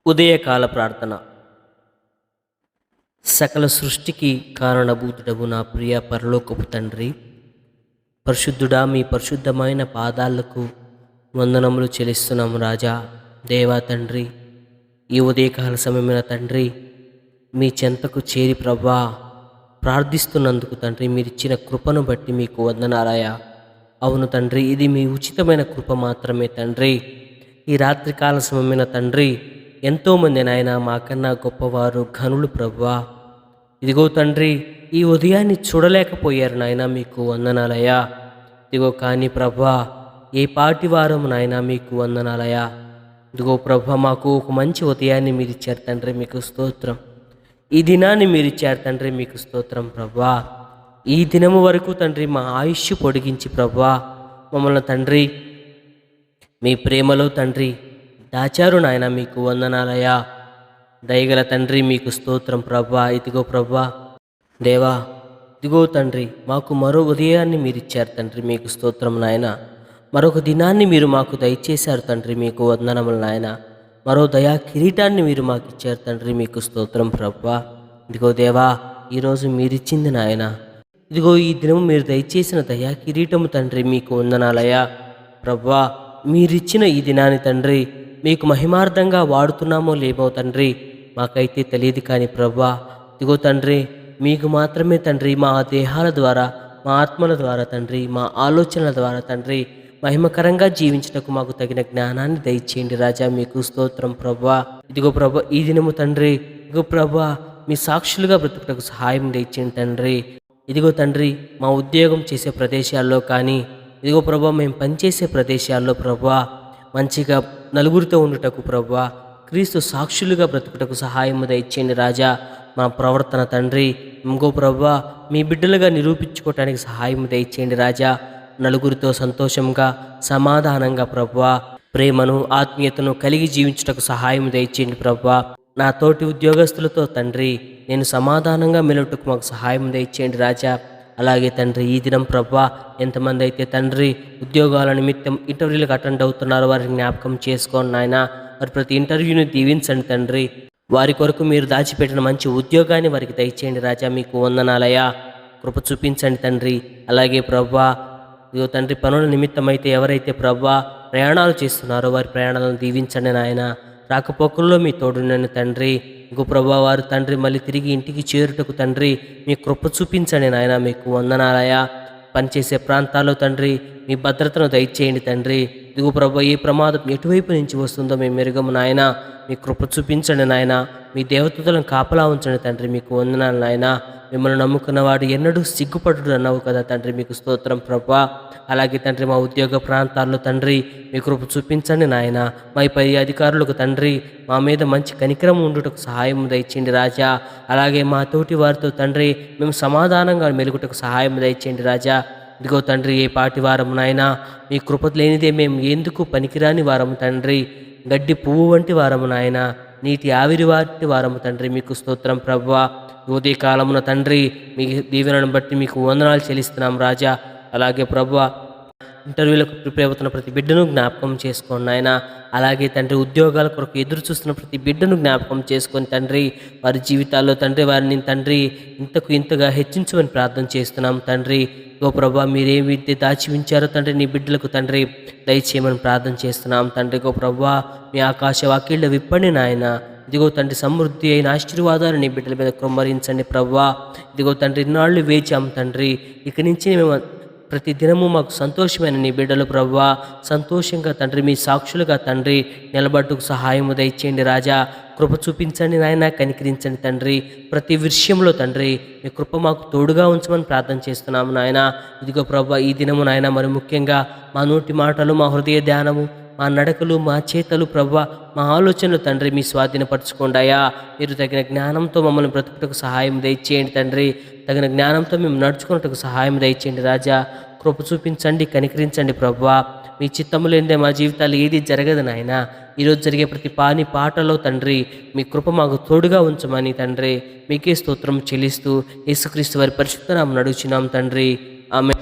ఉదయకాల ప్రార్థన. సకల సృష్టికి కారణభూతుడవు నా ప్రియ పరలోకపు తండ్రి, పరిశుద్ధుడా, మీ పరిశుద్ధమైన పాదాలకు వందనములు చెల్లిస్తున్నాము రాజా. దేవా తండ్రి, ఈ ఉదయకాల సమయమైన తండ్రి మీ చెంతకు చేరి ప్రభా ప్రార్థిస్తున్నందుకు తండ్రి మీరిచ్చిన కృపను బట్టి మీకు వందనాలయ. అవును తండ్రి, ఇది మీ ఉచితమైన కృప మాత్రమే తండ్రి. ఈ రాత్రికాల సమయమైన తండ్రి, ఎంతోమంది నాయన మాకన్నా గొప్పవారు ఘనులు ప్రభువా. ఇదిగో తండ్రి, ఈ ఉదయాన్ని చూడలేకపోయారు నాయన, మీకు వందనాలయ్యా. ఇదిగో కానీ ప్రభువా, ఏ పాటి వారము నాయన మీకు వందనాలయ్యా. ఇదిగో ప్రభువా, మాకు ఒక మంచి ఉదయాన్ని మీరు ఇచ్చారు తండ్రి, మీకు స్తోత్రం. ఈ దినాన్ని మీరు ఇచ్చారు తండ్రి, మీకు స్తోత్రం ప్రభువా. ఈ దినము వరకు తండ్రి మా ఆయుష్ పొడిగించి ప్రభువా మమ్మల్ని తండ్రి మీ ప్రేమలో తండ్రి దాచారు నాయన, మీకు వందనాలయ్యా. దయగల తండ్రి మీకు స్తోత్రం ప్రభా. ఇదిగో ప్రభా దేవా, ఇదిగో తండ్రి మాకు మరో ఉదయాన్ని మీరు ఇచ్చారు తండ్రి, మీకు స్తోత్రం నాయన. మరొక దినాన్ని మీరు మాకు దయచేశారు తండ్రి, మీకు వందనములు నాయన. మరో దయా కిరీటాన్ని మీరు మాకు ఇచ్చారు తండ్రి, మీకు స్తోత్రం ప్రభా. ఇదిగో దేవా, ఈరోజు మీరిచ్చింది నాయన, ఇదిగో ఈ దినము మీరు దయచేసిన దయా కిరీటము తండ్రి, మీకు వందనాలయ్యా. ప్రభా, మీరిచ్చిన ఈ దినాన్ని తండ్రి మీకు మహిమార్థంగా వాడుతున్నామో లేమో తండ్రి మాకైతే తెలియదు. కానీ ప్రభా, ఇదిగో తండ్రి మీకు మాత్రమే తండ్రి మా దేహాల ద్వారా, మా ఆత్మల ద్వారా తండ్రి, మా ఆలోచనల ద్వారా తండ్రి మహిమకరంగా జీవించటకు మాకు తగిన జ్ఞానాన్ని దయచేయండి రాజా, మీకు స్తోత్రం ప్రభా. ఇదిగో ప్రభా, ఈ దినము తండ్రి ఇదిగో ప్రభా మీ సాక్షులుగా బ్రతుకుటకు సహాయం దయచేయండి తండ్రి. ఇదిగో తండ్రి మా ఉద్యోగం చేసే ప్రదేశాల్లో కానీ, ఇదిగో ప్రభా మేము పనిచేసే ప్రదేశాల్లో ప్రభా మంచిగా నలుగురితో ఉండుటకు ప్రభా, క్రీస్తు సాక్షులుగా బ్రతుకుటకు సహాయం దయచేయండి రాజా. మా ప్రవర్తన తండ్రి ఇంకో ప్రభా మీ బిడ్డలుగా నిరూపించుకోవటానికి సహాయం దయచేయండి రాజా. నలుగురితో సంతోషంగా సమాధానంగా ప్రభా ప్రేమను ఆత్మీయతను కలిగి జీవించుటకు సహాయం దయచేయండి ప్రభా. నా తోటి ఉద్యోగస్తులతో తండ్రి నేను సమాధానంగా మెలుటకు మాకు సహాయం దయచేయండి రాజా. అలాగే తండ్రి ఈ దినం ప్రభా ఎంతమంది అయితే తండ్రి ఉద్యోగాల నిమిత్తం ఇంటర్వ్యూలకు అటెండ్ అవుతున్నారో వారిని జ్ఞాపకం చేసుకోండి నాయన. వారి ప్రతి ఇంటర్వ్యూని దీవించండి తండ్రి. వారి కొరకు మీరు దాచిపెట్టిన మంచి ఉద్యోగాన్ని వారికి దయచేయండి రాజా, మీకు వందనాలయ్యా. కృప చూపించండి తండ్రి. అలాగే ప్రభా ఇదిగో తండ్రి పనుల నిమిత్తం అయితే ఎవరైతే ప్రభా ప్రయాణాలు చేస్తున్నారో వారి ప్రయాణాలను దీవించండి నాయన. రాకపోకల్లో మీ తోడునని తండ్రి. ఇంకో ప్రభా వారు తండ్రి మళ్ళీ తిరిగి ఇంటికి చేరుటకు తండ్రి మీ కృప చూపించండి నాయన, మీకు వందనాలయ్యా. పనిచేసే ప్రాంతాల్లో తండ్రి మీ భద్రతను దయచేయండి తండ్రి. ఇదిగో ప్రభా ఏ ప్రమాదం ఎటువైపు నుంచి వస్తుందో మేము మెరుగము నాయన, మీ కృప చూపించండి నాయన. మీ దేవతలను కాపలా ఉంచండి తండ్రి, మీకు వందనాలు నాయన. మిమ్మల్ని నమ్ముకున్నవాడు ఎన్నడూ సిగ్గుపడు అన్నావు కదా తండ్రి, మీకు స్తోత్రం ప్రభా. అలాగే తండ్రి మా ఉద్యోగ ప్రాంతాల్లో తండ్రి మీ కృప చూపించండి నాయన. మా పై అధికారులకు తండ్రి మా మీద మంచి కనికరం ఉండుటకు సహాయం దయచేయండి రాజా. అలాగే మా తోటి వారితో తండ్రి మేము సమాధానంగా మెలుగుటకు సహాయం దయచేయండి రాజా. ఇదిగో తండ్రి ఏ పాటి వారం నాయన, మీ కృప లేనిదే మేము ఎందుకు పనికిరాని వారము తండ్రి, గడ్డి పువ్వు వంటి వారము నాయన, నీటి ఆవిరి వాటి వారము తండ్రి, మీకు స్తోత్రం ప్రభువా. ఉదయ కాలమున తండ్రి మీ దీవెనను బట్టి మీకు వందనాలు చెల్లిస్తున్నాం రాజా. అలాగే ప్రభువా ఇంటర్వ్యూలకు ప్రిపేర్ అవుతున్న ప్రతి బిడ్డను జ్ఞాపకం చేసుకోండి నాయన. అలాగే తండ్రి ఉద్యోగాల కొరకు ఎదురు చూస్తున్న ప్రతి బిడ్డను జ్ఞాపకం చేసుకొని తండ్రి వారి జీవితాల్లో తండ్రి వారిని తండ్రి ఇంతగా హెచ్చించమని ప్రార్థన చేస్తున్నాం తండ్రి. ఓ ప్రభా మీరేమైతే దాచి ఉంచారో తండ్రి నీ బిడ్డలకు తండ్రి దయచేయమని ప్రార్థన చేస్తున్నాం తండ్రి. ఓ ప్రభా మీ ఆకాశ వాకిళ్ళ విప్పండి నాయన. ఇదిగో తండ్రి సమృద్ధి అయిన ఆశీర్వాదాలు నీ బిడ్డల మీద కుమ్మరించండి ప్రభా. ఇదిగో తండ్రి ఇన్నాళ్ళు వేచాం తండ్రి, ఇక నుంచి మేము ప్రతి దినము మాకు సంతోషమైన నీ బిడ్డలు ప్రభా సంతోషంగా తండ్రి మీ సాక్షులుగా తండ్రి నిలబట్టుకు సహాయము దయచేయండి రాజా. కృప చూపించండి నాయన, కనికరించండి తండ్రి. ప్రతి విషయంలో తండ్రి మీ కృప మాకు తోడుగా ఉంచమని ప్రార్థన చేస్తున్నాము నాయన. ఇదిగో ప్రభా ఈ దినము నాయన మరి ముఖ్యంగా మా నోటి మాటలు, మా హృదయ ధ్యానము, మా నడకలు, మా చేతలు ప్రభా మా ఆలోచనలు తండ్రి మీ స్వాధీనపరచుకోండి అయ్యా. మీరు తగిన జ్ఞానంతో మమ్మల్ని బ్రతుకుటకు సహాయం దయచేయండి తండ్రి. తగిన జ్ఞానంతో మేము నడుచుకున్నట్టుకు సహాయం దయచేయండి రాజా. కృప చూపించండి, కనికరించండి ప్రభా. మీ చిత్తము లేనిదే మా జీవితాలు ఏది జరగదు నాయన. ఈరోజు జరిగే ప్రతి పాటలో తండ్రి మీ కృప మాకు తోడుగా ఉంచమని తండ్రి మీకే స్తోత్రం చెల్లిస్తూ యేసుక్రీస్తు వారి పరిశుద్ధ నామమున అడుగుచున్నాం తండ్రి, ఆమేన్.